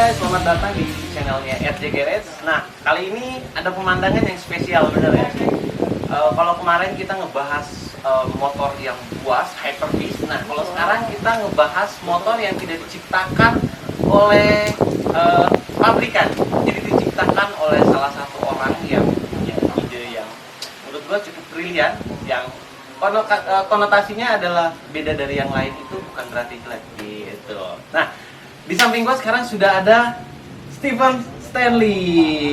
guys, selamat datang di channelnya RJ Garage. Nah, kali ini ada pemandangan yang spesial bener ya. Kalau kemarin kita ngebahas motor yang buas, Hyper Beast. Nah, kalau sekarang kita ngebahas motor yang tidak diciptakan oleh pabrikan. Jadi diciptakan oleh salah satu orang yang punya ide yang menurut gua cukup brilian, yang konotasinya adalah beda dari yang lain, itu bukan berarti jelek gitu. Nah, di samping gua sekarang sudah ada Stephen Stanley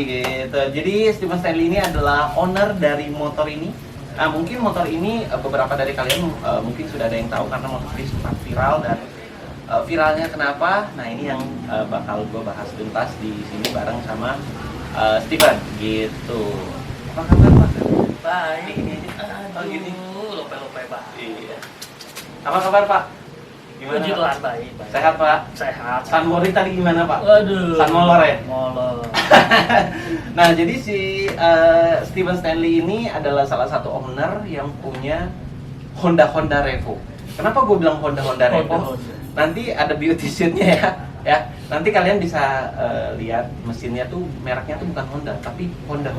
gitu. Jadi Stephen Stanley ini adalah owner dari motor ini. Nah, mungkin motor ini beberapa dari kalian mungkin sudah ada yang tahu karena motor ini sempat viral. Dan viralnya kenapa? Nah, ini yang bakal gua bahas tuntas di sini bareng sama Stephen gitu. Apa kabar, Pak? Baik. Ini oh gini. Lope-lope Pak. Iya. Apa kabar, Pak? Gimana? Puji Tuhan, baik. Sehat, Pak? Sehat. San Mori tadi gimana, Pak? Waduh. San Molor ya? Molor. Nah, jadi si Stephen Stanley ini adalah salah satu owner yang punya Honda Revo. Kenapa gue bilang Honda Revo? Nanti ada beauty shoot-nya ya. Nanti kalian bisa lihat mesinnya tuh, mereknya tuh bukan Honda, tapi Honda.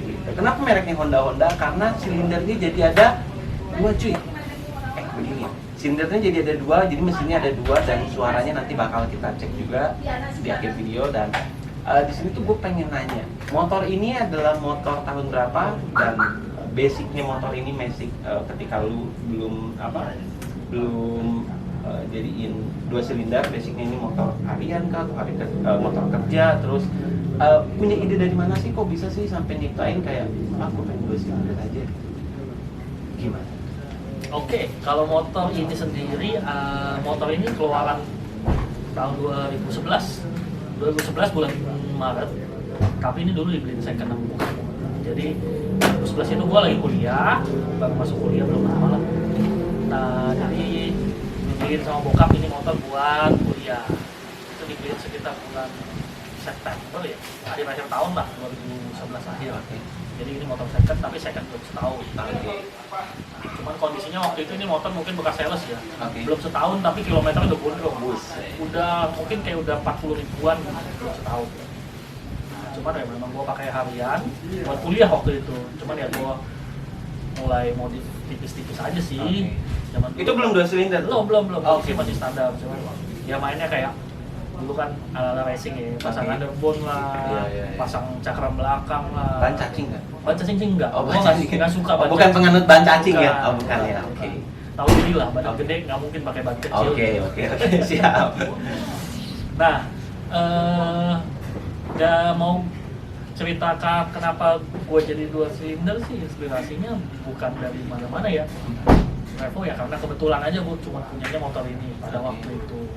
Gitu. Kenapa mereknya Honda? Karena silindernya jadi ada dua, cuy. Begini. Silindernya jadi ada dua, jadi mesinnya ada dua, dan suaranya nanti bakal kita cek juga di akhir video. Dan di sini tuh gue pengen nanya, motor ini adalah motor tahun berapa, dan basicnya motor ini basic ketika lu belum jadiin dua silinder, basicnya ini motor harian kah atau motor kerja, terus punya ide dari mana sih, kok bisa sih sampai nyiptain kayak aku pengen dua silinder aja, gimana? Oke, kalau motor ini sendiri, motor ini keluaran tahun 2011 bulan Maret. Tapi ini dulu dibeliin second hand. Jadi 2011 itu gua lagi kuliah, baru masuk kuliah belum lama lah. Nah, jadi dibeliin sama bokap ini motor buat kuliah. Itu dibeliin sekitar bulan September ya, akhir tahun lah, 2011 akhir. Jadi ini motor second, tapi second belum setahun. Cuman kondisinya waktu itu ini motor mungkin bekas sales ya. Belum setahun tapi kilometer udah gondrong. Udah mungkin kayak udah 40 ribuan belum setahun. Cuman ya memang gua pakai harian buat kuliah waktu itu. Cuman ya gua mulai modif tipis-tipis aja sih. Zaman Itu belum dua silinder? Belum. Masih standar. Cuman ya mainnya kayak dulu kan ala racing ya, pasang underbone lah, pasang cakram belakang lah. Ban cacing nggak? Ban cacing sih enggak. Oh, Gua ban cacing. nggak suka ban Bukan penganut ban cacing ya? Bukan. Oh, bukan ya. Oke. Tahu diri lah, badan gede nggak mungkin pakai ban kecil. Oke, siap. Nah, nggak mau cerita kenapa gue jadi dua silinder sih, inspirasinya bukan dari mana-mana ya. Revo ya karena kebetulan aja gue cuma punyanya motor ini pada waktu itu.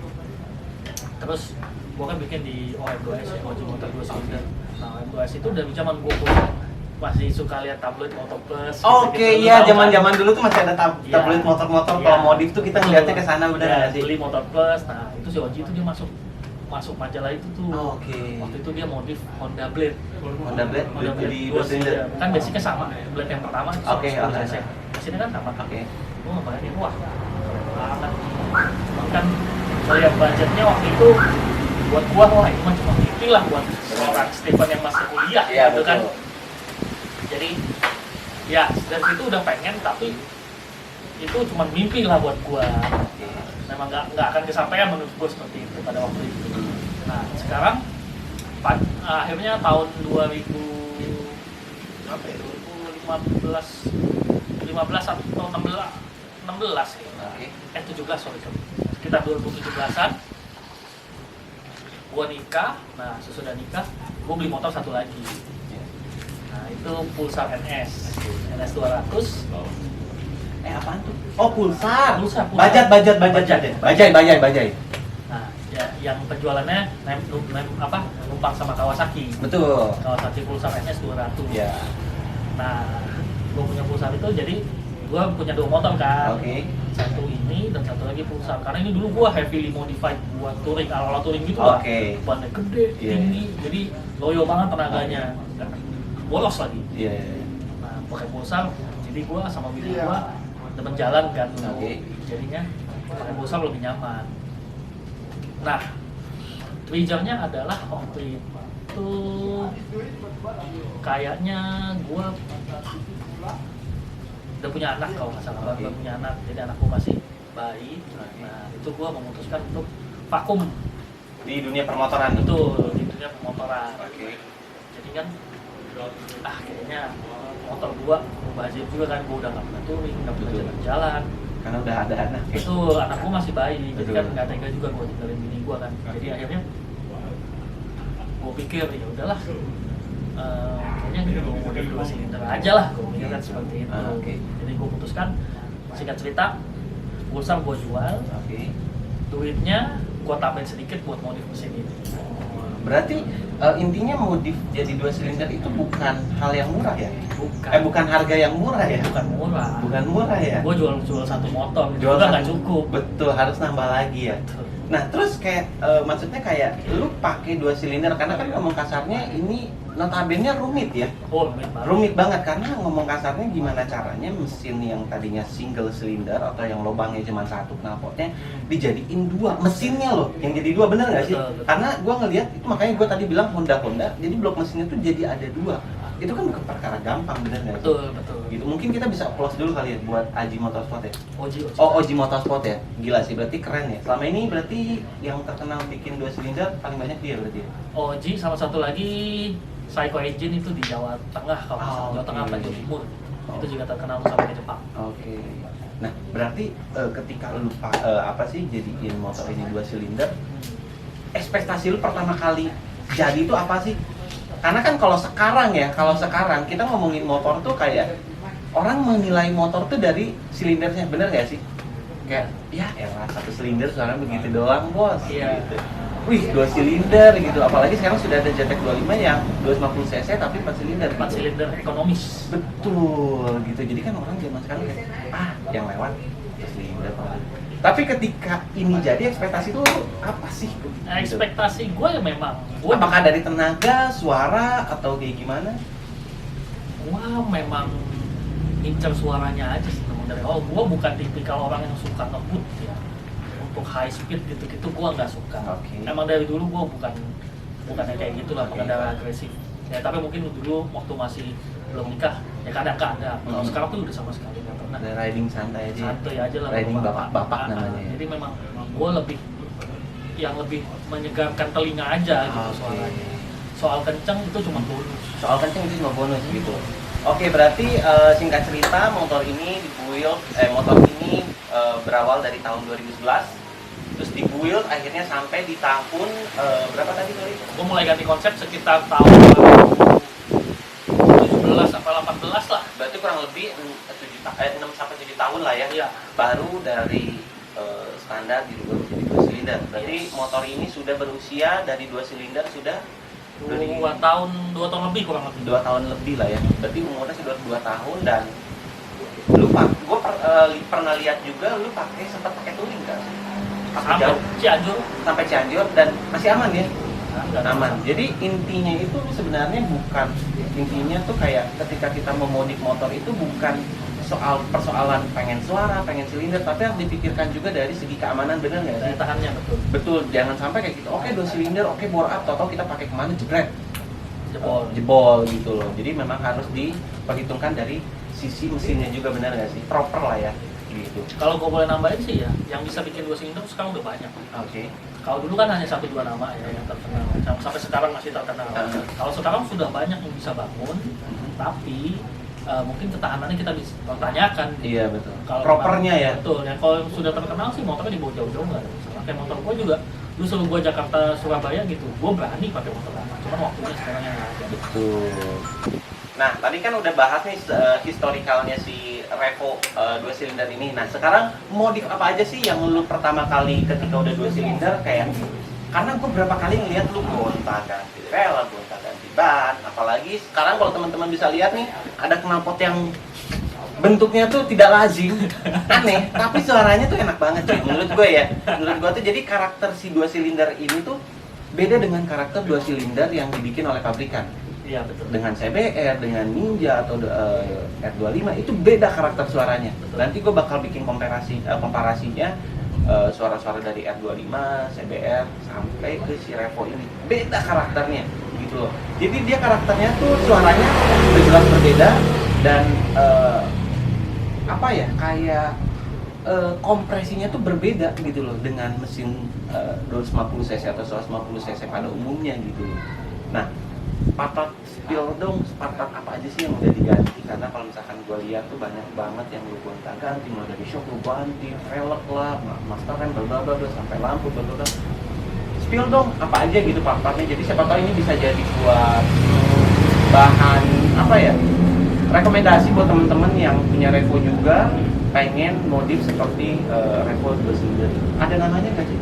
Terus gue kan bikin di OM2S ya, Oji Motor 2 silinder. Nah, OM2S itu dari zaman gue masih suka lihat tabloid Motor Plus. Oke, iya, zaman-zaman dulu tuh masih ada tabloid motor-motor. Iya. Kalau modif tuh kita ngeliatnya ke sana, bener nggak sih? Beli Motor Plus. Nah, itu si Oji itu dia masuk majalah itu tuh. Oke. Waktu itu dia modif Honda Blade Di dua silinder. Kan basicnya sama, Blade yang pertama. Oke, Mesinnya kan sama. Oke. Gue ngapain ini, wah keren banget. Kan lihat budgetnya waktu itu buat gua, wah itu mah cuma mimpi lah buat seorang Stephen yang masih kuliah, Iya, gitu kan. betul. Jadi ya dari situ udah pengen, tapi itu cuma mimpi lah buat gua. Memang nggak akan kesampaian menurut gua seperti itu pada waktu itu. Nah sekarang akhirnya tahun 2015 atau 16 ya. 17 sorry. Sekitar 2017-an gua nikah. Nah sesudah nikah gua beli motor satu lagi. Nah itu Pulsar NS 200. Apaan tuh? Oh, Pulsar. Bajaj. Bajaj. Nah ya, yang penjualannya numpang sama Kawasaki. Betul. Kawasaki Pulsar NS 200. Ya. Nah gua punya Pulsar itu, jadi gua punya dua motor kan. Oke. Satu ini dan satu lagi Pulsar. Karena ini dulu gua heavily modified buat touring, ala touring gitu lah. Bannya gede, tinggi, jadi loyo banget tenaganya. Bolos lagi. Nah, pakai Pulsar, jadi gua sama bini gua demen jalan kan dulu. Jadinya pakai Pulsar lebih nyaman. Nah, triggernya adalah waktu itu kayaknya gue udah punya anak kalau nggak salah, udah punya anak, jadi anakku masih bayi. Nah itu gue memutuskan untuk vakum Di dunia permotoran itu di dunia pemotoran. Oke. Jadi kan kayaknya motor gue mubazir juga kan, gue udah nggak pernah touring, nggak pernah Betul. jalan-jalan. Karena udah ada anak. Itu anakku masih bayi, jadi Betul. kan nggak tega juga gue tinggalin bini gue kan. Jadi akhirnya gue pikir ya udahlah, kayaknya gue mau modif 2 silinder aja lah, gue pikir kan seperti itu. Oke. Jadi gue putuskan, singkat cerita, pulsar gue jual, Oke. duitnya gue tambahin sedikit buat modif mesin ini. Berarti intinya modif jadi 2 silinder itu bukan hal yang murah ya? Bukan, Bukan harga yang murah ya? bukan murah. Bukan murah ya? Gue jual satu motor, Jual juga satu- nggak cukup. Betul, harus nambah lagi ya. Betul. Nah, terus kayak maksudnya kayak lu pakai 2 silinder karena kan ngomong kasarnya ini notabene rumit ya. Oh, rumit banget. Rumit banget karena ngomong kasarnya gimana caranya mesin yang tadinya single cylinder atau yang lubangnya cuma satu knalpotnya dijadiin 2 mesinnya loh yang jadi 2, bener nggak sih? Betul, betul. Karena gua ngelihat itu, makanya gua tadi bilang Honda jadi blok mesinnya tuh jadi ada 2. Itu kan bukan perkara gampang, bener nggak sih? Betul. Gitu. Mungkin kita bisa applause dulu kali ya buat Aji Motorsport ya. Oji. Oh, Oji Motorsport ya. Gila sih, berarti keren ya. Selama ini berarti yang terkenal bikin 2 silinder paling banyak dia berarti ya? Oji sama satu lagi Psycho Engine itu di Jawa Tengah kalau nggak salah. Jawa Tengah apa Jawa Timur. Itu juga terkenal sampai ke Jepang. Oke. Nah, berarti ketika lu jadiin motor ini 2 silinder, ekspektasi lu pertama kali jadi itu apa sih? Karena kan kalau sekarang kita ngomongin motor tuh kayak orang menilai motor tuh dari silindernya, bener gak sih? Kayak, ya elah 1 silinder soalnya begitu doang bos. Iya. Gitu. Wih, 2 silinder gitu. Apalagi sekarang sudah ada JTEC 25 yang 250 cc tapi 4 silinder. 4 silinder ekonomis. Betul gitu. Jadi kan orang zaman sekarang kayak yang lewat 2 silinder. Tapi ketika ini jadi ekspektasi itu apa sih? Nah, ekspektasi gue ya memang Apakah dari tenaga, suara atau kayak gimana? gue memang incer suaranya aja sih memang dari awal. Gue bukan tipikal orang yang suka ngebut ya. Untuk high speed gitu-gitu gue nggak suka. Oke. Emang dari dulu gue bukannya kayak gitulah, pengendara agresif. Ya tapi mungkin dulu waktu masih belum nikah ya kadang-kadang. Kalau sekarang tuh udah sama sekali nggak pernah. Ada riding santai aja. Santai aja lah. Riding bapak-bapak Nah, namanya. Ya? Jadi memang gue lebih menyegarkan telinga aja gitu Oke. suaranya. Soal kenceng itu cuma bonus. Soal kenceng itu cuma bonus gitu. Oke, berarti singkat cerita motor ini berawal dari tahun 2011. Terus dibuild akhirnya sampai di tahun berapa tadi kali? Gue mulai ganti konsep sekitar tahun 2017 sampai 18 lah. Berarti kurang lebih 6 sampai 7 tahun lah ya. Iya. Baru dari standar dirubah menjadi 2 silinder. Berarti Yes. motor ini sudah berusia dari 2 silinder sudah 2 tahun lebih kurang lebih. 2 tahun lebih lah ya. Berarti umurnya sudah 2 tahun dan gue pernah lihat juga lu sempat pakai touring kan? Pakai Sampai jauh Cianjur. sampai Cianjur dan masih aman ya? Nggak ada Aman. masalah. Jadi intinya itu sebenarnya bukan, intinya tuh kayak ketika kita memodif motor itu bukan persoalan pengen suara, pengen silinder, tapi yang dipikirkan juga dari segi keamanan, bener nggak sih? Daya tahannya betul. Betul, jangan sampai kayak gitu. Oke, 2 silinder, oke bore up, atau kita pakai kemana jebret, jebol gitu loh. Jadi memang harus diperhitungkan dari sisi mesinnya juga, bener nggak sih? Proper lah ya, gitu. Kalau gue boleh nambahin sih ya, yang bisa bikin 2 silinder sekarang udah banyak. Oke. Kalau dulu kan hanya 1-2 nama ya yang terkenal, sampai sekarang masih terkenal. Kalau sekarang sudah banyak yang bisa bangun, tapi mungkin ketahanannya kita bisa pertanyakan. Iya betul. Kalau Propernya ya. Betul. Ya kalau yang sudah terkenal sih motornya dibawa jauh-jauh nggak ada masalah. Kayak motor gue juga, dulu suruh gue Jakarta Surabaya gitu, gue berani pakai motor lama. Cuman waktunya sekarang yang nggak ada. Betul. Nah, tadi kan udah bahas nih historikalnya si Revo 2 silinder ini. Nah, sekarang modif apa aja sih yang lu pertama kali ketika udah 2 silinder kayak, karena gue berapa kali ngeliat lu gonta ganti velg, gonta ganti ban, apalagi sekarang kalau teman-teman bisa lihat nih ada knalpot yang bentuknya tuh tidak lazim, aneh, tapi suaranya tuh enak banget cuy, menurut gue ya. Menurut gue tuh jadi karakter si 2 silinder ini tuh beda dengan karakter 2 silinder yang dibikin oleh pabrikan. Iya betul. Dengan CBR, dengan Ninja atau R25 itu beda karakter suaranya. Betul. Nanti gue bakal bikin komparasinya suara-suara dari R25, CBR sampai ke si Revo ini beda karakternya gitu loh. Jadi dia karakternya tuh suaranya jelas berbeda dan apa ya, kayak kompresinya tuh berbeda gitu loh dengan mesin 250 cc atau 150 cc pada umumnya gitu loh. Nah, part-part spill dong, part-part apa aja sih yang udah diganti? Karena kalau misalkan gue lihat tuh banyak banget yang lu gonta ganti, mulai dari shock lu ganti, velg lah, master rem, bla bla bla sampai lampu bla bla bla. Spill dong apa aja gitu part-partnya. Jadi siapa tahu ini bisa jadi buat bahan apa ya? Rekomendasi buat temen-temen yang punya Revo juga pengen modif seperti Revo 2 silinder. Ada namanya nggak sih?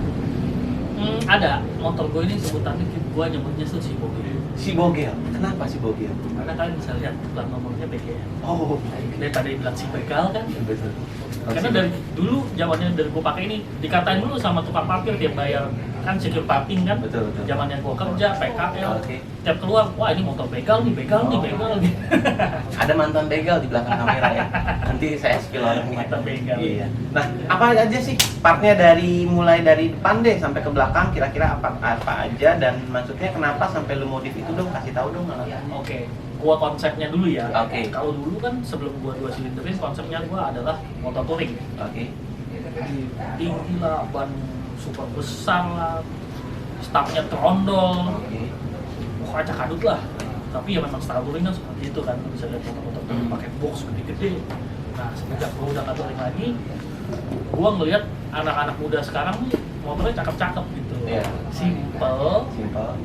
Ada. Motor gue ini sebutannya gue nyebutnya tuh si Bogel. Si Bogel. Kenapa si Bogel? Karena kalian bisa lihat plat nomornya BGM. Oh, Daripada dibilang si begal kan. betul. Karena dari dulu zamannya dari gue pakai ini dikatain dulu sama tukang parkir dia bayar kan secure parking kan. Betul. Zamannya gue kerja PKL. Oke. Tiap keluar, wah ini motor begal nih, begal nih, begal nih. Ada mantan begal di belakang kamera ya. Nanti saya spill orangnya. Mantan begal. Iya. Nah, apa aja sih partnya mulai dari depan deh sampai ke belakang, kira-kira apa aja, dan maksudnya kenapa sampai lu modif itu dong, kasih tahu dong alasannya. Oke, gua konsepnya dulu ya. Oke. Kalau dulu kan sebelum gua 2 silinderin konsepnya gua adalah motor touring. Oke. Tinggi lah, ban super besar lah, stangnya terondol, Oke. acak kadut lah. Tapi ya memang style touring kan seperti itu kan, bisa lihat motor-motor pakai box gede-gede. Nah semenjak gua udah nggak touring lagi, gua ngelihat anak-anak muda sekarang nih motornya cakep-cakep gitu. Iya. Simple,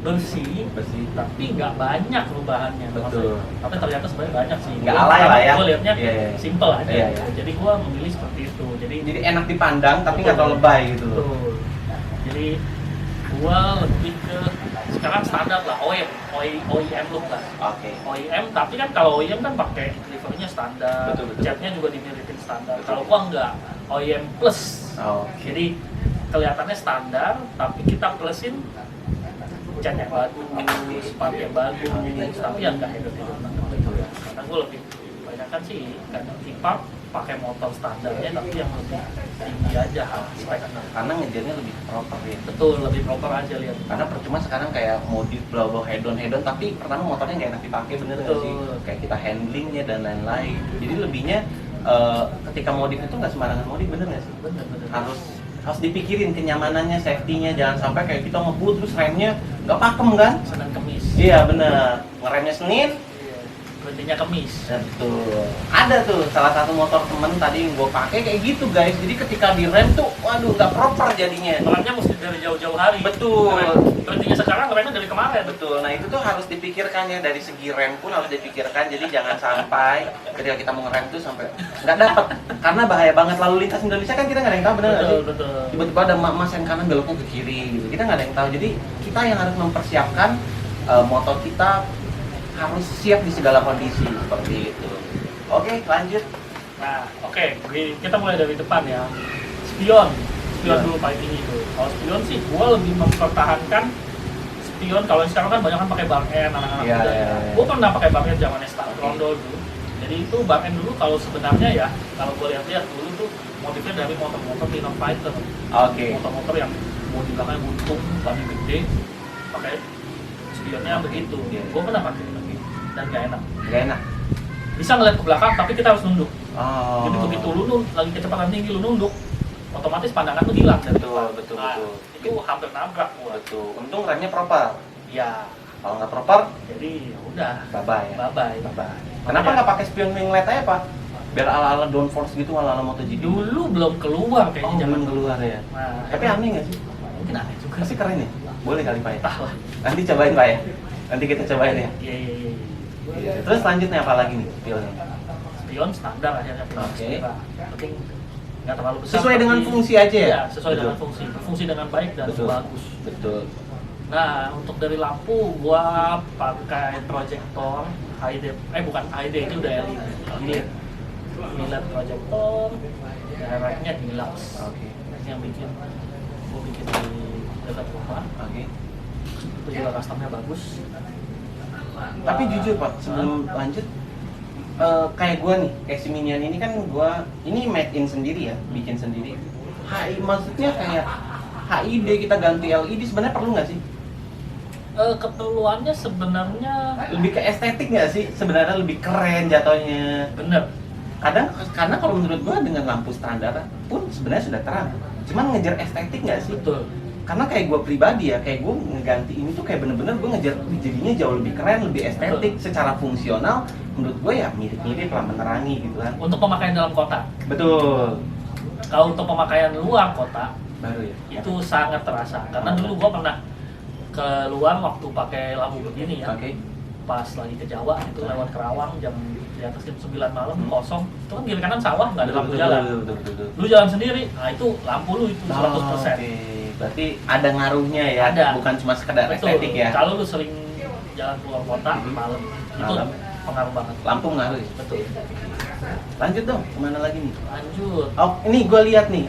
Bersih. tapi nggak banyak perubahannya. Betul. Tapi ternyata sebenarnya banyak sih. Nggak alay lah ya. Gue liatnya Iya. simple aja. Iya, iya. Jadi gue memilih seperti itu. Jadi enak dipandang tapi nggak terlalu lebay gitu loh. betul. Jadi gue lebih ke sekarang standar lah OEM look lah. Oke. OEM, tapi kan kalau OEM kan pakai livernya standar, Betul. catnya juga dimiritin standar. Betul. Kalau gua enggak, OEM plus. Oke. Jadi kelihatannya standar, tapi kita plusin cat yang bagus, part yang bagus, tapi yang nggak hedon-hedon banget gitu ya. Karena gue lebih banyak kan sih, kadang T-Park pakai motor standarnya, tapi yang lebih tinggi aja speknya. Karena ngejarnya lebih proper ya. Betul, lebih proper aja lihat. Karena percuma sekarang kayak modif bla bla hedon, tapi pertama motornya nggak enak dipakai, bener nggak sih? Betul. Kayak kita handlingnya dan lain-lain. Jadi lebihnya ketika modif itu nggak sembarangan modif, bener nggak sih? Bener. Harus dipikirin kenyamanannya, safety-nya, jangan sampai kayak kita ngebut terus remnya nggak pakem kan? Senin Kemis. Iya bener, ngeremnya Senin. Berhentinya Kemis. Betul. Ada tuh salah satu motor temen tadi yang gue pakai kayak gitu guys. Jadi ketika direm tuh, waduh nggak proper jadinya. Remnya mesti dari jauh-jauh hari. Betul. Berhentinya sekarang, remnya dari kemarin. Betul. Nah itu tuh harus dipikirkan ya, dari segi rem pun harus dipikirkan. Jadi jangan sampai ketika kita mau ngerem tuh sampai nggak dapet. Karena bahaya banget, lalu lintas Indonesia kan kita nggak ada yang tahu, bener nggak sih? Betul. Tiba-tiba ada mas yang kanan beloknya ke kiri gitu. Kita nggak ada yang tahu. Jadi kita yang harus mempersiapkan motor kita harus siap di segala kondisi seperti itu. Oke, lanjut. Nah, kita mulai dari depan ya. Spion dulu paling tinggi itu. Kalau spion sih, gua lebih mempertahankan spion. Kalau sekarang kan banyak kan pakai bar N anak-anak Iya, muda. iya. Gua pernah pakai bar N zamannya Star Rondo dulu. Jadi itu bar N dulu kalau sebenarnya ya, kalau gua lihat-lihat dulu tuh modifnya dari motor-motor Freedom Fighter. Oke. Motor-motor yang bodi belakangnya buntung, bannya gede, pakai spionnya begitu. Iya. Gua pernah pakai dan gak enak. Gak enak. Bisa ngeliat ke belakang, tapi kita harus nunduk. Oh. Jadi begitu lu lagi kecepatan tinggi lu nunduk, otomatis pandangan lu hilang dari Betul, depan. betul, Nah, betul. itu hampir nabrak gua. Betul. Untung remnya proper. Ya, Kalau nggak proper, jadi ya udah. bye bye. Bye-bye. Kenapa nggak pakai spion wing light aja pak? Biar ala-ala downforce gitu, ala-ala MotoGP. Dulu belum keluar kayaknya zaman belum keluar ya. Nah, Tapi aneh nggak sih? mungkin aneh juga Tapi keren ya. Boleh kali pak ya. Entah lah. Nanti cobain pak ya. Nanti kita cobain ya. Iya. Terus selanjutnya apa lagi nih spionnya? Spion standar akhirnya. Oke. Yang penting nggak terlalu besar. Sesuai dengan tapi- fungsi aja ya? Iya, sesuai Betul. dengan fungsi. Berfungsi dengan baik dan Betul. bagus. Betul. Nah, untuk dari lampu gua pakai proyektor bukan HD, ini udah LED. Milet proyektor, mereknya Deluxe. Oke. Ini yang gua bikin di dekat rumah. Oke. Itu juga customnya bagus. Tapi jujur pak, sebelum lanjut, kayak gue nih, kayak si Minion ini kan ini made in sendiri ya, bikin sendiri. HI maksudnya kayak HID kita ganti LED sebenarnya perlu nggak sih? Keperluannya sebenarnya Lebih ke estetik nggak sih? Sebenarnya lebih keren jatuhnya. bener. Kadang karena kalau menurut gua dengan lampu standar pun sebenarnya sudah terang. Cuman ngejar estetik nggak sih? Betul. Karena kayak gue pribadi ya, kayak gue ngeganti ini tuh kayak bener-bener gue ngejar jadinya jauh lebih keren, lebih estetik. Secara fungsional menurut gue ya mirip-mirip lah, menerangi gitu kan. Untuk pemakaian dalam kota. Betul. Kalau untuk pemakaian luar kota Baru ya? itu sangat terasa. Karena dulu gua pernah keluar waktu pakai lampu begini ya. Oke. Pas lagi ke Jawa itu lewat Kerawang jam di atas jam 9 malam kosong. Itu kan kiri kanan sawah, nggak ada lampu jalan. Betul. Lu jalan sendiri, nah itu lampu lu itu 100%. Oke. Berarti ada ngaruhnya ya, Ada. bukan cuma sekedar Betul. estetik ya. Kalau lu sering jalan keluar kota malam, itu Malam. pengaruh banget. Lampu ngaruh ya? Betul. Lanjut dong, kemana lagi nih? Lanjut. Oh, ini gue lihat nih,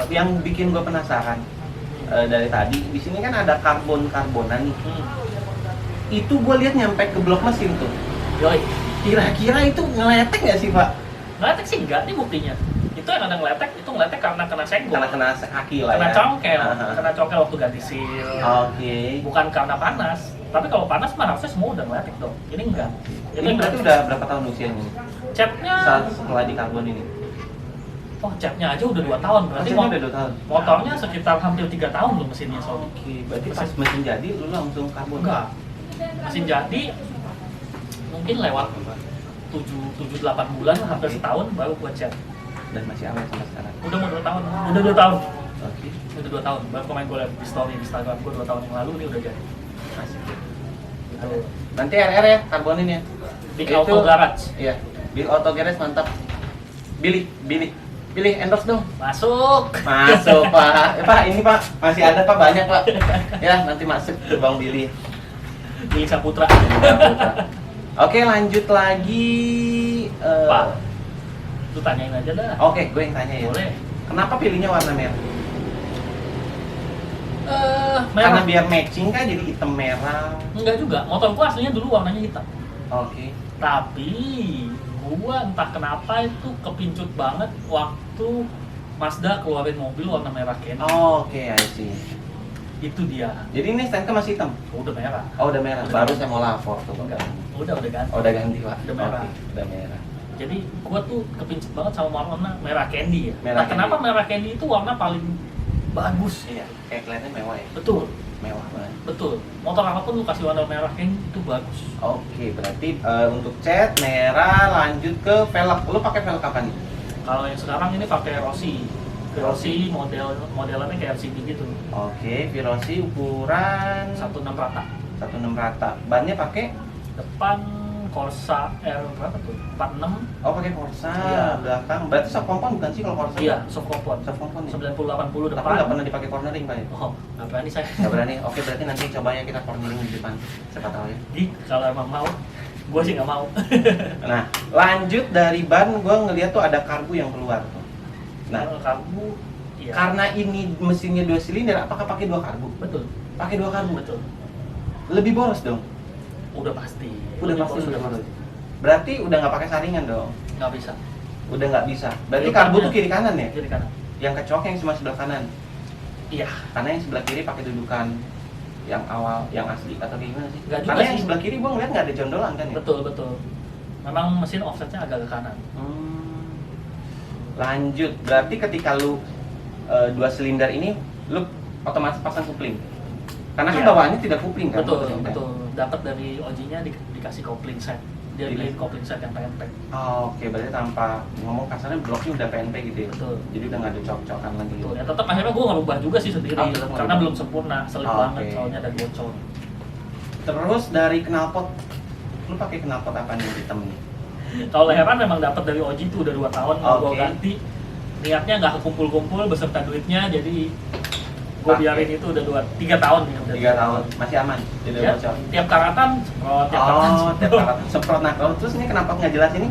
yang bikin gue penasaran dari tadi. Di sini kan ada karbon-karbonan nih. Itu gue lihat nyampe ke blok mesin tuh. Yoi. Kira-kira itu ngeletek nggak sih, Pak? Ngeletek sih enggak, ini buktinya. Itu yang ada ngeletek, itu ngeletek karena kena senggol. Karena kena kaki lah Kena ya. congkel, Aha. kena congkel waktu ganti seal. Oke. Bukan karena panas. Tapi kalau panas mah harusnya semua udah ngeletek dong. Ini enggak. Ini berarti udah berapa tahun usianya nih? Catnya, Setelah di karbon ini? oh catnya aja udah 2 tahun. Berarti Mesinnya udah 2 tahun? motornya sekitar hampir 3 tahun loh mesinnya soalnya. Oke, berarti pas mesin jadi lu langsung karbon? Enggak. Mesin jadi mungkin lewat 7-8 bulan, hampir setahun baru gua cat. Dan masih awet sampai sekarang? Udah mau 2 tahun. Udah 2 tahun. Oke. Udah 2 tahun. Baru kemarin gua liat di story Instagram gua 2 tahun yang lalu ini udah jadi. Masih. Gitu. Nanti RR ya, karbonin ya? Big Itu- Auto Garage. Iya, Big Auto Garage mantap. Billy endorse dong. Masuk. Masuk Pak. Pak ini Pak masih ada Pak, banyak Pak. Ya nanti masuk ke Bang Billy. Billy Saputra. Oke lanjut lagi. Pak, lu tanyain aja dah. Oke, gue yang tanya ya. Boleh. Kenapa pilihnya warna merah? Merah. Karena biar matching kan jadi hitam merah. Enggak juga. Motor gua aslinya dulu warnanya hitam. Oke. Tapi gua entah kenapa itu kepincut banget waktu Mazda keluarin mobil warna merah candy. Oke, I see. Itu dia. Jadi ini stnk masih hitam? Udah merah. Oh udah merah. Udah. Baru saya mau lapor tuh. Enggak. Udah ganti. Oh, udah ganti Pak. Udah merah. Oke, udah merah. Jadi gua tuh kepincut banget sama warna merah candy ya. Merah Nah, kenapa candy. merah candy itu warna paling bagus? Iya, kayak kelihatannya mewah ya. Betul. Mewah banget. Betul. Motor apapun lu kasih warna merah candy itu bagus. Oke, berarti untuk cat merah lanjut ke velg. Lu pakai velg apa nih? Kalau yang sekarang ini pakai Rossi. Rossi modelannya kayak LCD gitu. Oke, Virosi ukuran 16 rata. 16 rata. Bannya pakai Depan Corsa R berapa tuh? 46. oh pakai Corsa. Iya. Belakang. Berarti soft compound bukan sih kalau Corsa? Iya, soft compound. Soft compound ya. 90-80 Tapi depan. nggak pernah dipakai cornering Pak ya? Oh, nggak berani saya. Nggak berani. Oke, berarti nanti coba ya kita cornering di depan. Siapa tahu ya. Ih, kalau emang mau, gue sih nggak mau. Nah, lanjut dari ban gua ngeliat tuh ada karbu yang keluar tuh. Nah, Kalau karbu, iya. karena ini mesinnya 2 silinder, apakah pakai 2 karbu? Betul, Pakai 2 karbu. betul. Lebih boros dong. Udah pasti. Udah Lebih pasti boros, udah boros. Berarti udah nggak pakai saringan dong. Nggak bisa. Udah nggak bisa. Berarti Filternya. karbu tuh kiri kanan ya? Kiri kanan. Yang kecoak yang cuma sebelah kanan. Iya. Karena yang sebelah kiri pakai dudukan yang awal, yang asli atau gimana sih? Nggak juga Karena yang sih. sebelah kiri gua ngeliat nggak ada jondolan kan ya? Betul, betul. Memang mesin offsetnya agak ke kanan. Lanjut, berarti ketika lu 2 silinder ini, lu otomatis pasang kopling. Karena kan Iya. bawaannya tidak kopling kan? Betul, motornya? betul. Dapat dari OJ-nya dikasih kopling set. Dia Iya. beliin kopling set yang PNP. Oh, oke, berarti tanpa ngomong kasarnya bloknya udah PNP gitu ya? Betul. Jadi udah nggak ada cok-cokan lagi. Betul. Ya tetap akhirnya gue ngerubah juga sih sendiri Oh, tetap karena ngerubah. belum sempurna, selip Oh, banget oke. soalnya dan bocor. Terus dari knalpot, lu pakai knalpot apa nih hitam nih? Kalau leheran memang dapat dari OJ itu udah 2 tahun mau gue Oke. ganti. Niatnya nggak kekumpul-kumpul beserta duitnya, jadi gue Pakai. biarin itu udah 3 tahun nih udah. 3 tahun, masih aman? Tidak Ya, bocor? tiap karatan semprot, tiap karatan Oh, semprot. tiap kali semprot. Nah, kalau terus ini kenapa nggak jelas ini?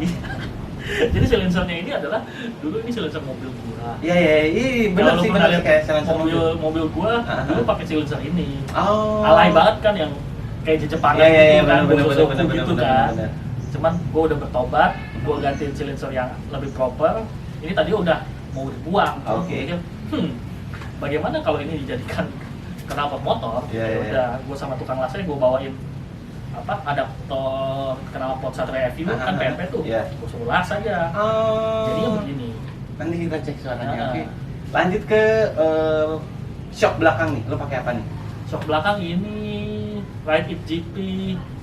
Jadi silencernya ini adalah dulu ini silencer mobil gua. Iya, iya, iya, bener Kalau sih, lu bener pernah sih lihat kayak silencer mobil gua Aha. dulu pakai silencer ini. Oh. Alay banget kan yang kayak Jepangan Iya, iya, iya, gitu kan, bener, Bosozoku bener, gitu bener, kan. bener. Cuman gua udah bertobat, gua gantiin silencer yang lebih proper. Ini tadi udah mau dibuang, Oke. Gua pikir bagaimana kalau ini dijadikan knalpot motor? Iya, iya. Udah, gue sama tukang lasnya gue bawain adaptor knalpot Satria FU kan PNP tuh, Iya. gue suruh las aja. Oh. Jadinya begini. Nanti kita cek suaranya. Nah. Oke. Lanjut ke shock belakang nih. Lo pakai apa nih? Shock belakang ini Ride It GP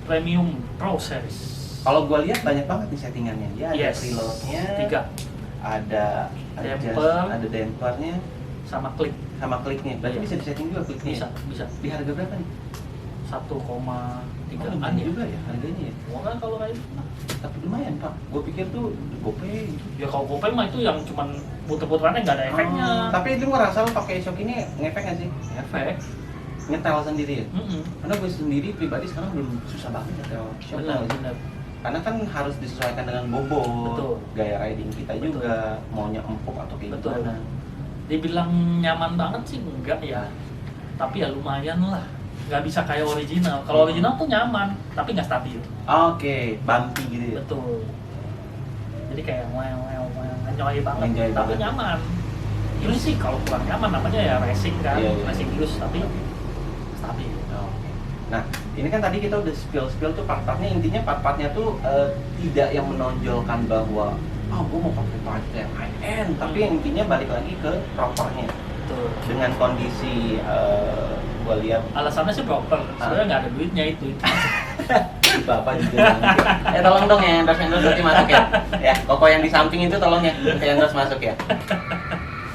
Premium Pro Series. Kalau gue lihat banyak banget nih settingannya. Dia ada Yes. preloadnya, 3 ada Damper. ada dampernya, sama klik. sama kliknya. Berarti Iya. bisa disetting juga kliknya. Bisa. Di harga berapa nih? 1,3 an Lumayan ya. juga ya harganya ya. Murah kalau kayak itu. Tapi lumayan pak. Gue pikir tuh GoPay gitu. Ya kalau GoPay mah itu yang cuman puter-puterannya nggak ada efeknya. Tapi lu ngerasa lu pakai shock ini ngefek nggak sih? Efek. Nyetel sendiri ya? Mm-mm. Karena gue sendiri pribadi sekarang belum susah banget nyetel shock. tau nggak sih? Benar. Karena kan harus disesuaikan dengan bobot, Betul. gaya riding kita Betul. juga, maunya empuk atau kayak Betul. gimana. Dibilang nyaman banget sih enggak ya. Tapi ya lumayan lah. Nggak bisa kayak original. Kalau original tuh nyaman, tapi nggak stabil. Oke, bumpy gitu ya? Betul. Jadi kayak enjoy banget, Enjoy tapi banget. nyaman. Ini sih kalau kurang nyaman namanya ya racing kan, Iya, iya. racing use tapi stabil. Oke. Nah, ini kan tadi kita udah spill tuh part-partnya, intinya part-partnya tuh tidak yang menonjolkan bahwa gue mau pakai part yang high-end, tapi intinya balik lagi ke propernya. Betul. Dengan kondisi gue lihat Alasannya sih proper, sebenarnya nggak ada duitnya itu. Bapak juga tolong dong ya endorse nanti masuk ya. Ya, koko yang di samping itu tolong ya endorse masuk ya.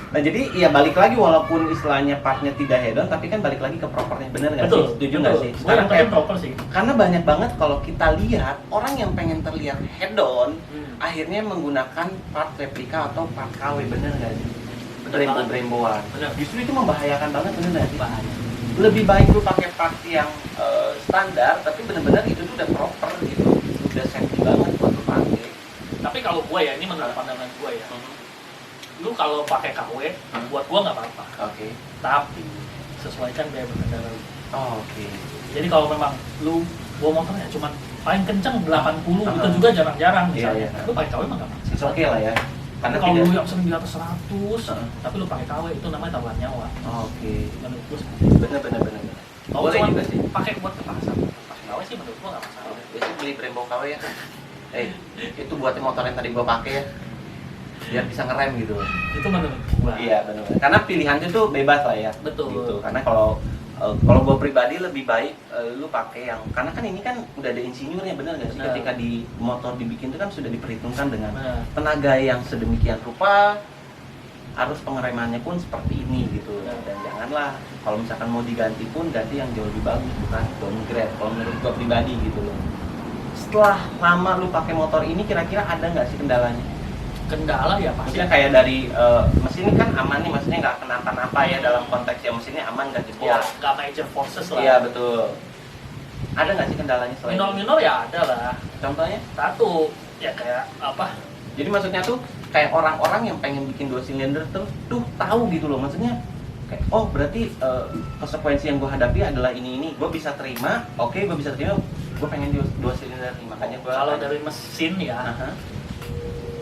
Nah jadi ya balik lagi walaupun istilahnya partnya tidak head on, tapi kan balik lagi ke propernya, bener nggak sih? Setuju nggak sih? Sekarang Sekarang kayak proper sih. karena banyak banget kalau kita lihat orang yang pengen terlihat head on akhirnya menggunakan part replika atau part KW, bener nggak sih? Bener banget. Brembo-bremboan. Bener. Justru itu membahayakan banget, bener nggak sih? Bahaya. Lebih baik lu pakai part yang standar tapi bener-bener itu tuh udah proper gitu, udah safety banget buat lu pakai. Tapi kalau gue ya, ini menurut pandangan gue ya, lu kalau pakai KW, buat gue nggak apa-apa. Oke. Tapi sesuaikan gaya berkendara lu. Oke. Jadi kalau memang lu bawa motornya cuman paling kenceng 80, itu Ah. juga jarang-jarang Iya, misalnya. iya. Lu pakai KW mah nggak apa-apa. It's okay lah ya. Karena Tapi kalau lu tidak. yang sering di atas 100, Ah. tapi lu pakai KW itu namanya taruhan nyawa. Oke. Menurut gue Bener. kalau Boleh cuma juga sih. pakai buat ke pasar, pakai KW sih menurut gue nggak masalah. Biasanya beli Brembo KW ya. Itu buat motor yang tadi gua pakai ya. Biar bisa ngerem gitu. Itu menurut gue. Iya benar. Karena pilihannya tuh bebas lah ya. Betul. Gitu. Karena kalau gue pribadi lebih baik lu pakai yang, karena kan ini kan udah ada insinyurnya, bener nggak sih? Benar. Ketika di motor dibikin itu kan sudah diperhitungkan dengan Benar. tenaga yang sedemikian rupa, harus pengeremannya pun seperti ini gitu. Benar. Dan janganlah kalau misalkan mau diganti pun ganti yang jauh lebih bagus, bukan downgrade. Kalau menurut gue pribadi gitu loh. Setelah lama lu pakai motor ini, kira-kira ada nggak sih kendalanya? Kendala ya pasti. Maksudnya kayak dari mesin kan aman nih, maksudnya nggak kenapa-napa ya dalam konteks ya mesinnya aman, nggak jebol. Ya, nggak major forces lah. Iya betul. Ada nggak sih kendalanya selain itu? Minor-minor ya ada lah. Contohnya? Satu, ya kayak apa? Jadi maksudnya tuh kayak orang-orang yang pengen bikin 2 silinder terus tuh tahu gitu loh, maksudnya kayak oh berarti konsekuensi yang gue hadapi adalah ini gue bisa terima, oke gue bisa terima, gue pengen 2 silinder nih, makanya gue Kalau dari mesin ya, Aha.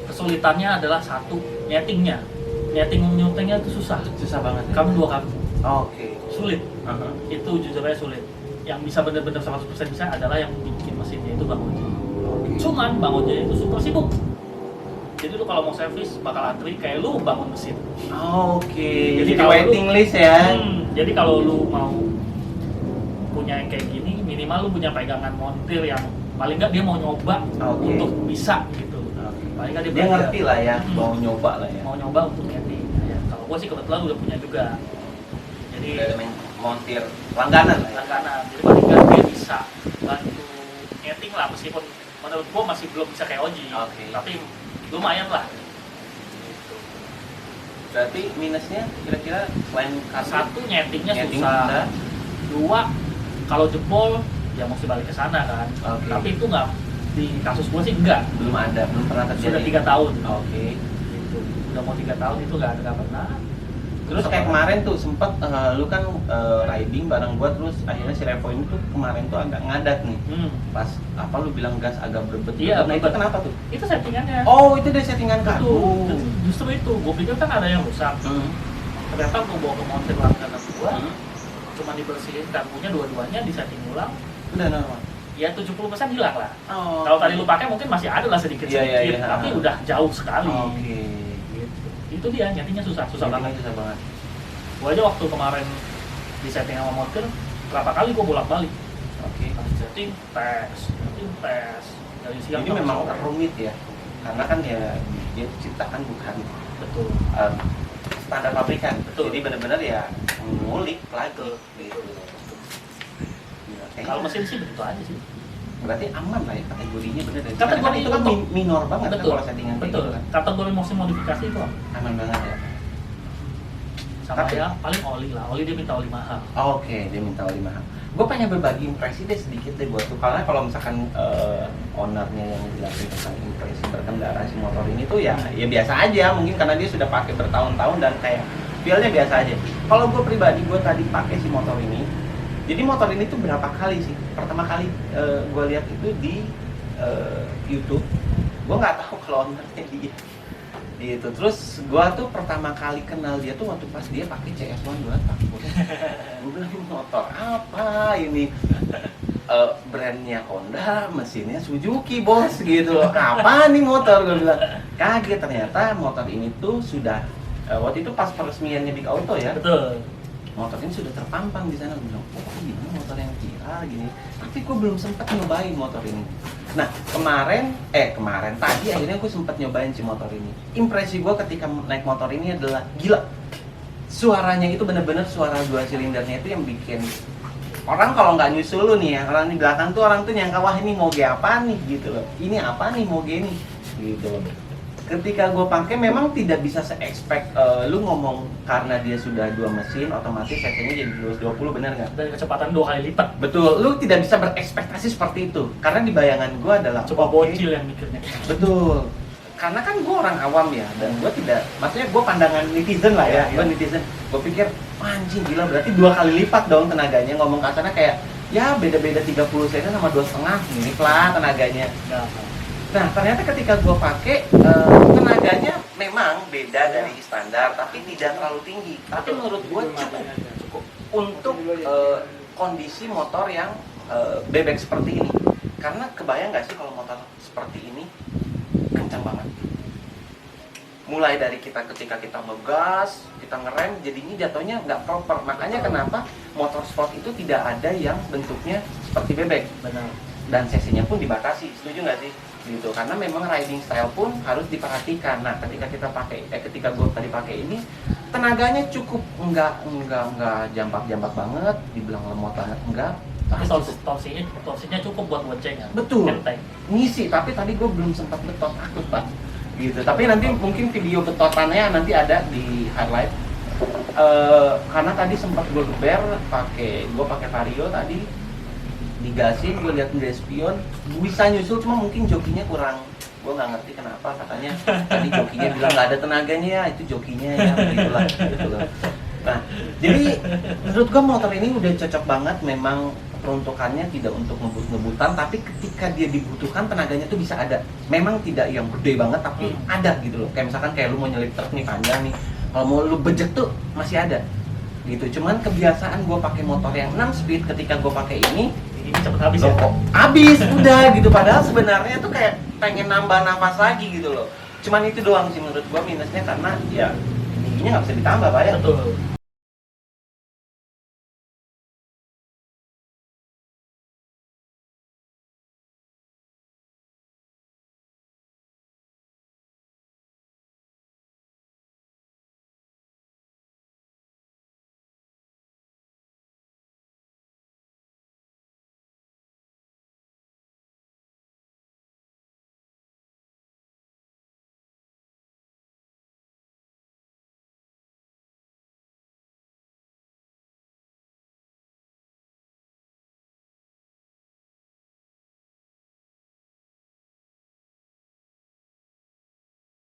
kesulitannya adalah satu, nyetingnya. Nyutingnya itu susah. susah banget ya? Kamu 2 kaki. Oke. Sulit. Aha. Itu jujur aja sulit. Yang bisa benar-benar 100% bisa adalah yang bikin mesinnya itu Bang Oji. Oke. Cuman Bang Oji itu super sibuk. Jadi lu kalau mau servis bakal antri kayak lu bangun mesin. Oke. Jadi Jadi kalau waiting list ya. Jadi kalau lu mau punya yang kayak gini, minimal lu punya pegangan montir yang paling nggak dia mau nyoba Oke. untuk bisa gitu. Oke. Paling nggak Dia belajar. ngerti lah ya, Hmm. mau nyoba lah ya. Mau nyoba untuk nyeting. Ya, kalau gua sih kebetulan udah punya juga. Jadi Udah ada montir langganan lah ya. langganan. Jadi paling nggak dia bisa bantu nyeting lah, meskipun menurut gua masih belum bisa kayak Oji. Oke. Tapi lumayan lah. Gitu. Berarti minusnya kira-kira selain kartu Satu nyetingnya nyeting susah. susah. 2 kalau jebol ya mesti balik ke sana kan. Oke. Tapi itu nggak, di kasus gua sih enggak. belum pernah terjadi. Sudah 3 tahun. Oke. Gitu. Udah mau 3 tahun itu nggak pernah. Terus kayak kemarin tuh sempet lu kan riding bareng gua, terus akhirnya si Revo ini tuh kemarin tuh agak ngadat nih. Pas apa lu bilang gas agak berbet. Iya, Nah itu berbet. kenapa tuh? Itu settingannya. Oh itu dari settingan Itu kartu. justru itu. Gua pikir kan ada yang rusak. Hmm. ternyata gue bawa ke montir langganan gue, cuma dibersihin karbunya dua-duanya, disetting ulang, Udah normal. ya 70% hilang lah. Oh. Kalau tadi lu pakai mungkin masih ada lah sedikit-sedikit, Iya. tapi udah jauh sekali. Oke. Gitu. Itu dia, nyetingnya susah banget. Susah banget. Gue aja waktu kemarin di setting sama montir, berapa kali gue bolak-balik. Oke. Setting, tes. Dari siang Ini sampai memang sore. rumit ya. Karena kan ya dia ciptakan bukan Betul. standar pabrikan. Betul. Jadi benar-benar ya ngulik lagi gitu. Kalau mesin sih begitu aja sih. Berarti aman lah ya kategorinya bener. Kategori itu kan untuk- minor banget kan Betul. kalau settingan kayak Betul. gitu kan. Kategori mesin modifikasi itu Aman banget ya. sama Tapi- ya paling oli lah. Oli dia minta oli mahal. Oke, dia minta oli mahal. Gue pengen berbagi impresi deh sedikit deh buat tuh. Karena kalau misalkan ownernya yang jelasin tentang impresi berkendara si motor ini tuh ya biasa aja. Mungkin karena dia sudah pakai bertahun-tahun dan kayak feel-nya biasa aja. Kalau gue pribadi, gue tadi pakai si motor ini. Jadi motor ini tuh berapa kali sih? Pertama kali gue lihat itu di YouTube. Gue nggak tahu kalau ownernya dia. Gitu. Terus gue tuh pertama kali kenal dia tuh waktu pas dia pakai CS1 2 tahun. Gue bilang ini motor apa ini? Brandnya Honda, mesinnya Suzuki bos gitu. Apa nih motor? Gue bilang kaget, ternyata motor ini tuh sudah waktu itu pas peresmiannya Big Auto ya. Betul. Motor ini sudah terpampang di sana. Gue bilang, oh gini motor yang viral gini. Tapi gue belum sempat nyobain motor ini. Nah kemarin tadi akhirnya gue sempat nyobain si motor ini. Impresi gue ketika naik motor ini adalah gila. Suaranya itu bener-bener suara 2 silindernya itu yang bikin orang kalau nggak nyusul lu nih ya, orang di belakang tuh orang tuh nyangka wah ini moge apa nih gitu loh. Ini apa nih moge nih gitu loh. Ketika gue pakai memang tidak bisa se-expect lu ngomong karena dia sudah 2 mesin otomatis cc-nya jadi 220 benar nggak? Dan kecepatan 2 kali lipat. Betul, lu tidak bisa berekspektasi seperti itu karena di bayangan gue adalah Coba oke. bocil yang mikirnya. Betul, karena kan gue orang awam ya dan gue tidak, maksudnya gue pandangan netizen lah ya, Iya. gue netizen, gue pikir anjing gila berarti 2 kali lipat dong tenaganya, ngomong kasarnya kayak ya beda-beda 30 cc sama 2,5 mirip lah tenaganya. Nah, Nah ternyata ketika gue pakai tenaganya memang beda dari standar tapi tidak terlalu tinggi, tapi menurut gue cukup untuk kondisi motor yang bebek seperti ini. Karena kebayang nggak sih kalau motor seperti ini kencang banget. Mulai dari ketika kita ngegas, kita ngerem, jadinya jatuhnya nggak proper. Makanya kenapa motor sport itu tidak ada yang bentuknya seperti bebek. benar. Dan cc-nya pun dibatasi, setuju nggak sih? Gitu. Karena memang riding style pun harus diperhatikan. Nah, ketika ketika gue tadi pakai ini, tenaganya cukup nggak jambak banget, dibilang lemot banget enggak. Tapi torsinya cukup buat boncengan. Betul. Enteng. Ngisi, tapi tadi gue belum sempat betot, takut pak. Gitu. Tapi nanti mungkin video betotannya nanti ada di highlight. Karena tadi sempat gue geber gue pakai Vario tadi, digasin, gue lihat di spion bisa nyusul, cuma mungkin jokinya kurang, gue nggak ngerti kenapa, katanya tadi jokinya bilang nggak ada tenaganya ya, itu jokinya ya begitulah gitu loh. Nah jadi menurut gue motor ini udah cocok banget, memang peruntukannya tidak untuk ngebut-ngebutan, tapi ketika dia dibutuhkan tenaganya tuh bisa ada, memang tidak yang gede banget tapi ada gitu loh, kayak misalkan kayak lu mau nyelip truk nih panjang nih, kalau mau lu bejek tuh masih ada gitu. Cuman kebiasaan gue pakai motor yang 6 speed, ketika gue pakai ini Cepet habis loh, ya. kok habis udah gitu, padahal sebenarnya tuh kayak pengen nambah nafas lagi gitu loh. Cuman itu doang sih menurut gua minusnya, karena ya giginya nggak bisa ditambah pak ya. Betul.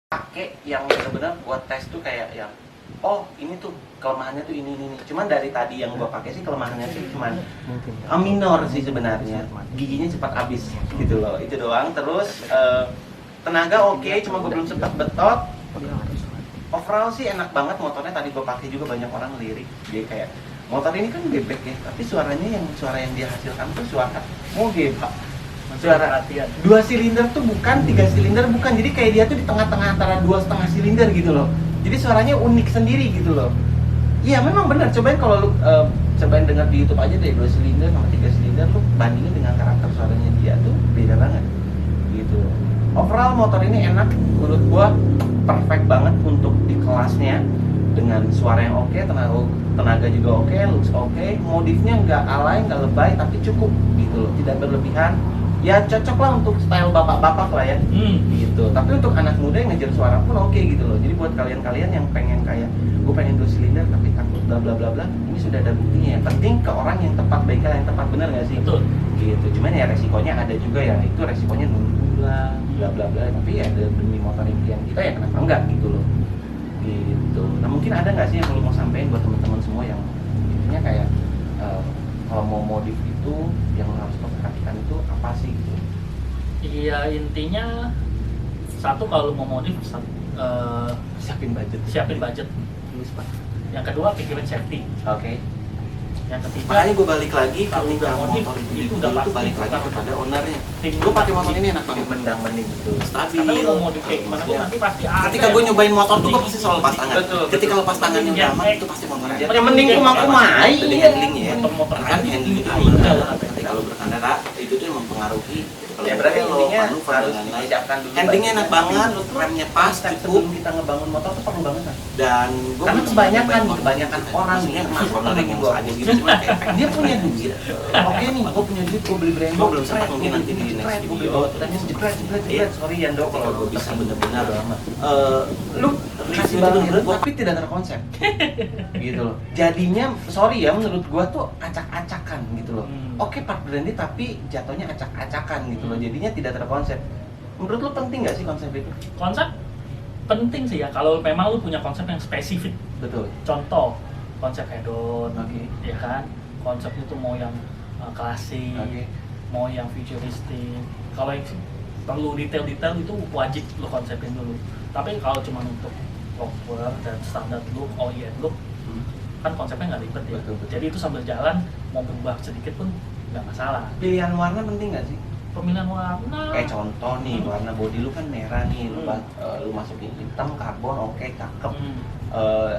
Pakai yang benar-benar buat tes tuh kayak yang oh ini tuh kelemahannya tuh ini. Cuman dari tadi yang gua pakai sih kelemahannya sih cuman minor sih sebenarnya, giginya cepat habis gitu loh, itu doang. Terus tenaga oke, cuma gua belum sempat betot. overall sih enak banget motornya. Tadi gue pakai juga banyak orang lirik, dia kayak motor ini kan bebek ya, tapi suara yang dia hasilkan tuh suara moge pak. Suara perhatian. 2 silinder tuh bukan, 3 silinder bukan, jadi kayak dia tuh di tengah-tengah antara 2,5 silinder gitu loh. Jadi suaranya unik sendiri gitu loh. Iya memang benar, cobain kalau lu cobain dengar di YouTube aja deh, 2 silinder sama 3 silinder, lu bandingin dengan karakter suaranya dia tuh beda banget gitu. Overall motor ini enak, menurut gua perfect banget untuk di kelasnya, dengan suara yang oke, tenaga juga oke, looks oke, modifnya nggak alay, nggak lebay, tapi cukup gitu loh, tidak berlebihan. Ya cocok lah untuk style bapak-bapak lah ya, gitu. Tapi untuk anak muda yang ngejar suara pun oke gitu loh. Jadi buat kalian-kalian yang pengen kayak gue pengen 2 silinder tapi takut bla bla bla bla, ini sudah ada buktinya. Yang penting ke orang yang tepat, bengkel yang tepat, bener nggak sih? Betul. Gitu. Cuman ya resikonya ada juga ya, itu resikonya nunggu lah, bla bla bla. Tapi ya demi motor impian kita ya kenapa enggak gitu loh. Gitu. Nah mungkin ada nggak sih yang lu mau sampein buat teman-teman semua yang intinya kayak kalau mau modif itu yang harus perhatikan itu apa sih gitu? Iya, intinya satu, kalau mau modif Siapin budget. siapin budget. Please, Pak. Yang kedua, pikirin safety. Oke. Yang ketiga, Makanya gue balik lagi kalau ketika udah modif, motor itu udah itu pasti balik lagi bukan kepada ownernya. tim Gue pakai motor tim- ini enak banget, mending betul. Stabil. karena lu mau modif kayak gimana pun nanti pasti ada. Ketika gue nyobain motor tuh gue pasti selalu lepas tangan. Betul. Ketika lepas tangannya udah Yang aman kayak- itu pasti motornya. Yang mending kumai. Itu di handlingnya ya. Motor Kan handling itu Iya. ketika lo berkendara itu tuh mempengaruhi. Ya berarti intinya harus disiapkan disiapkan dulu. handlingnya enak banget, Dulu tuh remnya pas, konsep cukup. sebelum kita ngebangun motor tuh perlu banget kan. Dan gue Karena kebanyakan orang nih, masuk masuk orang yang saja gitu cuma kayak Dia punya duit. Oke nih, gue punya duit, gue beli Brembo. Gua belum sempat, mungkin nanti di next gue beli video. bawa tanya jepret. Sorry Yando kalau gue bisa bener-bener Lu kasih banget tapi tidak terkonsep. Gitu loh. Jadinya sorry ya, menurut gua tuh acak-acakan gitu loh. Oke part branded tapi jatuhnya acak-acakan gitu loh. Jadinya tidak terkonsep. Menurut lu penting nggak sih konsep itu? Konsep penting sih ya, kalau memang lu punya konsep yang spesifik. Betul. Contoh, konsep hedon, Oke. ya kan? Konsep itu mau yang klasik, Oke. mau yang futuristik. Kalau yang perlu detail-detail itu wajib lu konsepin dulu. Tapi kalau cuma untuk proper dan standar look, OEM look, kan konsepnya nggak ribet ya. Betul. Jadi itu sambil jalan mau berubah sedikit pun nggak masalah. Pilihan warna penting nggak sih? Pemilihan warna. Kayak contoh nih, warna body lu kan merah nih, lu masukin hitam, karbon, oke, cakep.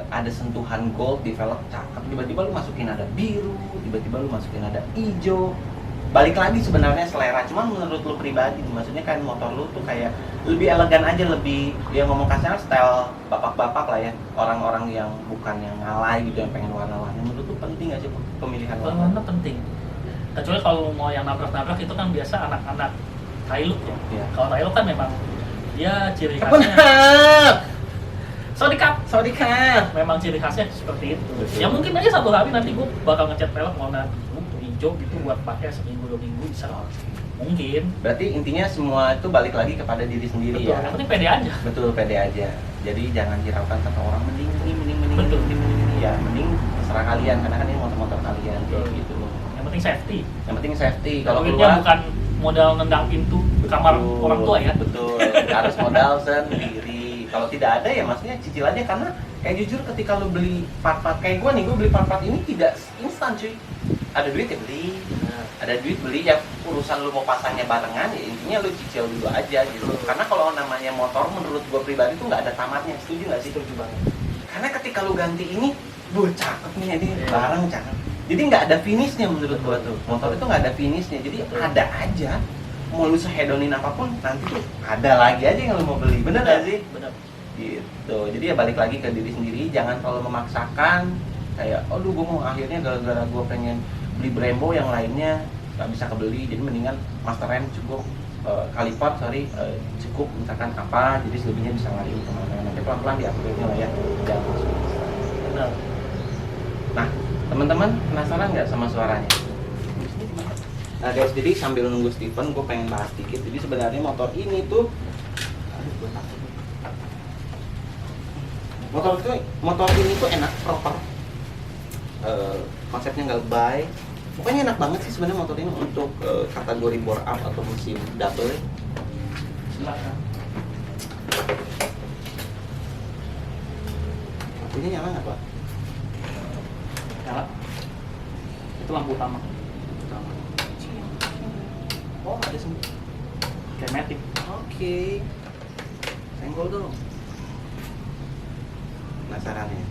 Ada sentuhan gold di velg, cakep. Tiba-tiba lu masukin ada biru, tiba-tiba lu masukin ada hijau. Balik lagi sebenarnya selera, cuman menurut lu pribadi, maksudnya kan motor lu tuh kayak lebih elegan aja, lebih dia ngomong kasarnya style bapak-bapak lah ya, orang-orang yang bukan yang ngalai gitu, yang pengen warna-warni. Menurut lu penting nggak sih pemilihan warna? Warna penting. Kecuali kalau mau yang nabrak-nabrak itu kan biasa anak-anak Hilux ya. Iya. Kalau Hilux kan memang dia ciri khasnya. Benar. Sorry Kap. Memang ciri khasnya seperti itu. Betul. Ya mungkin aja satu hari nanti gue bakal ngecat velg warna hijau gitu buat pakai seminggu 2 minggu bisa. Mungkin. Berarti intinya semua itu balik lagi kepada diri sendiri Betul. ya. Yang penting pede aja. Betul, pede aja. Jadi jangan hiraukan kata orang mending ini. Betul. Ya, mending terserah kalian karena kan ini motor-motor kalian kayak Betul. gitu loh. Yang penting safety. Yang penting safety. Kalau Duitnya keluar bukan modal nendang pintu kamar betul, orang tua ya. Betul. Harus modal sendiri. Kalau tidak ada ya maksudnya cicil aja, karena kayak jujur ketika lu beli part-part kayak gue nih, gue beli part-part ini tidak instan cuy. Ada duit ya beli, ada duit beli, ya urusan lu mau pasangnya barengan ya intinya lu cicil dulu aja gitu. Karena kalau namanya motor menurut gue pribadi tuh nggak ada tamatnya, setuju nggak sih? Setuju banget. Karena ketika lu ganti ini, cakep nih ini Iya. barang cakep. Jadi nggak ada finishnya menurut gua tuh. Motor itu nggak ada finishnya, jadi Betul. ada aja. Mau lu sehedonin apapun nanti tuh ada lagi aja yang lu mau beli, bener nggak sih? Benar. Gitu. Jadi ya balik lagi ke diri sendiri, jangan terlalu memaksakan. Kayak, aduh gua mau akhirnya gara-gara gua pengen beli Brembo yang lainnya nggak bisa kebeli, jadi mendingan master rem cukup, kaliper cukup misalkan apa, jadi selebihnya bisa ngalihin kemana. Nanti pelan-pelan diupgrade lah ya, jangan langsung. Benar. Nah, teman-teman penasaran nggak sama suaranya? Nah guys, jadi sambil nunggu Steven, gue pengen bahas dikit. Jadi sebenarnya motor ini tuh, aduh gue takut nih. Motor ini tuh enak, proper. Konsepnya nggak lebay. Pokoknya enak banget sih sebenarnya motor ini untuk kategori bore up atau mesin double. Silakan. lampunya nyala nggak, Pak? Nyala. Itu lampu utama. Oh, ada semua. Kayak matic. Oke. Senggol dong. Penasaran ya?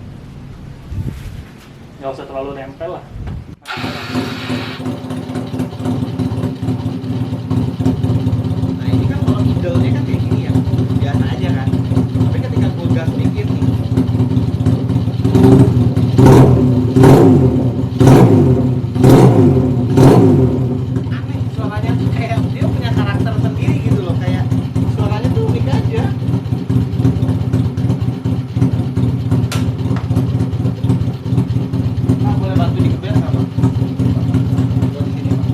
Nggak usah terlalu nempel lah. Nah ini kan kalau idle-nya kan kayak gini ya, biasa aja kan. Tapi ketika gue gas dikit nih, aneh suaranya tuh kayak dia punya karakter sendiri gitu loh, kayak suaranya tuh unik aja. Nah, boleh bantu dikeber nggak, Bang? Buat di sini, Bang.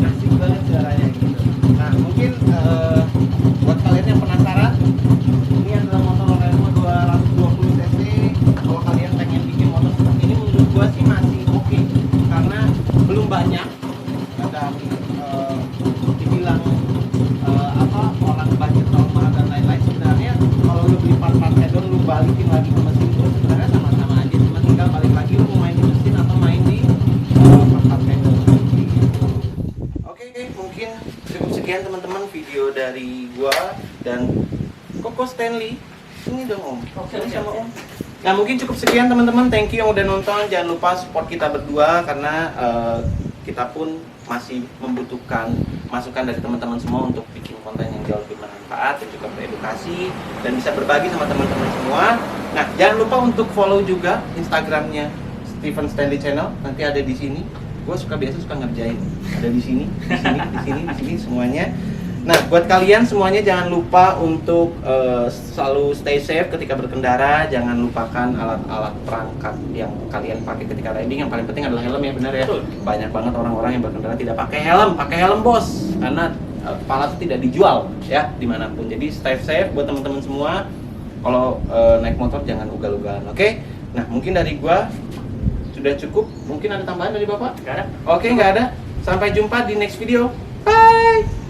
Asik banget suaranya gitu. Nah mungkin buat kalian yang penasaran, ini adalah motor Remo 220 cc. Kalau kalian pengen bikin motor seperti ini, menurut gua sih masih oke, karena belum banyak dan dibilang apa orang budget normal dan lain-lain. Sebenarnya kalau lu beli part-part header, lu balikin lagi ke mesin itu sebenarnya sama-sama aja, cuma tinggal balik lagi lu mau main di mesin atau main di part-part header. Oke, mungkin cukup sekian teman-teman video dari gua dan Koko Stanley. Ini dong Om. Oke, Ini oke, sama oke. Om. Nah mungkin cukup sekian teman-teman. Thank you yang udah nonton. Jangan lupa support kita berdua karena kita pun masih membutuhkan masukan dari teman-teman semua untuk bikin konten yang jauh lebih bermanfaat dan juga beredukasi dan bisa berbagi sama teman-teman semua. Nah jangan lupa untuk follow juga Instagramnya Stephen Stanley Channel. Nanti ada di sini. Gue biasa suka ngerjain. Ada di sini, di sini semuanya. Nah, buat kalian semuanya jangan lupa untuk selalu stay safe ketika berkendara. Jangan lupakan alat-alat perangkat yang kalian pakai ketika riding. Yang paling penting adalah helm ya, benar ya. Betul. Banyak banget orang-orang yang berkendara tidak pakai helm bos, karena kepala itu tidak dijual ya dimanapun. Jadi stay safe buat teman-teman semua. Kalau naik motor jangan ugal-ugalan, oke? Nah, mungkin dari gua sudah cukup. Mungkin ada tambahan dari Bapak? Nggak ada. Oke, nggak ada. Sampai jumpa di next video. Bye.